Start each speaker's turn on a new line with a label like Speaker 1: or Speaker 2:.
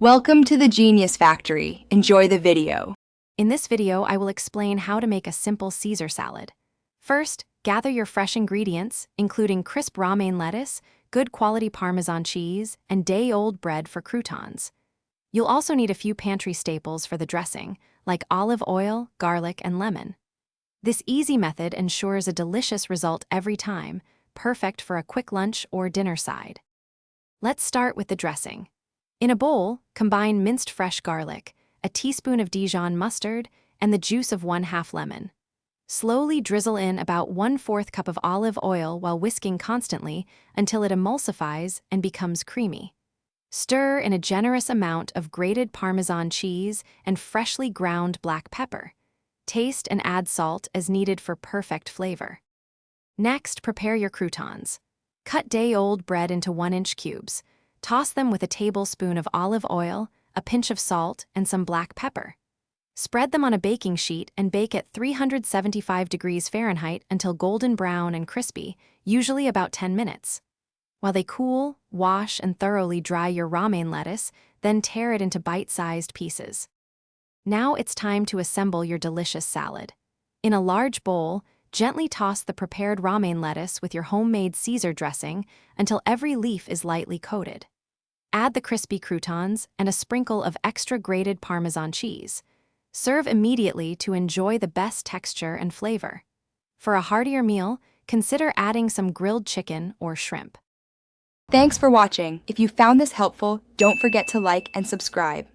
Speaker 1: Welcome to the Genius Factory. Enjoy the video.
Speaker 2: In this video, I will explain how to make a simple Caesar salad. First, gather your fresh ingredients, including crisp romaine lettuce, good quality Parmesan cheese, and day-old bread for croutons. You'll also need a few pantry staples for the dressing, like olive oil, garlic, and lemon. This easy method ensures a delicious result every time, perfect for a quick lunch or dinner side. Let's start with the dressing. In a bowl, combine minced fresh garlic, a teaspoon of Dijon mustard, and the juice of 1/2 lemon. Slowly drizzle in about 1/4 cup of olive oil while whisking constantly until it emulsifies and becomes creamy. Stir in a generous amount of grated Parmesan cheese and freshly ground black pepper. Taste and add salt as needed for perfect flavor. Next, prepare your croutons. Cut day-old bread into 1-inch cubes. Toss them with a tablespoon of olive oil, a pinch of salt, and some black pepper. Spread them on a baking sheet and bake at 375 degrees Fahrenheit until golden brown and crispy, usually about 10 minutes. While they cool, wash and thoroughly dry your romaine lettuce, then tear it into bite-sized pieces. Now it's time to assemble your delicious salad. In a large bowl, gently toss the prepared romaine lettuce with your homemade Caesar dressing until every leaf is lightly coated. Add the crispy croutons and a sprinkle of extra grated Parmesan cheese. Serve immediately to enjoy the best texture and flavor. For a heartier meal, consider adding some grilled chicken or shrimp.
Speaker 1: Thanks for watching. If you found this helpful, don't forget to like and subscribe.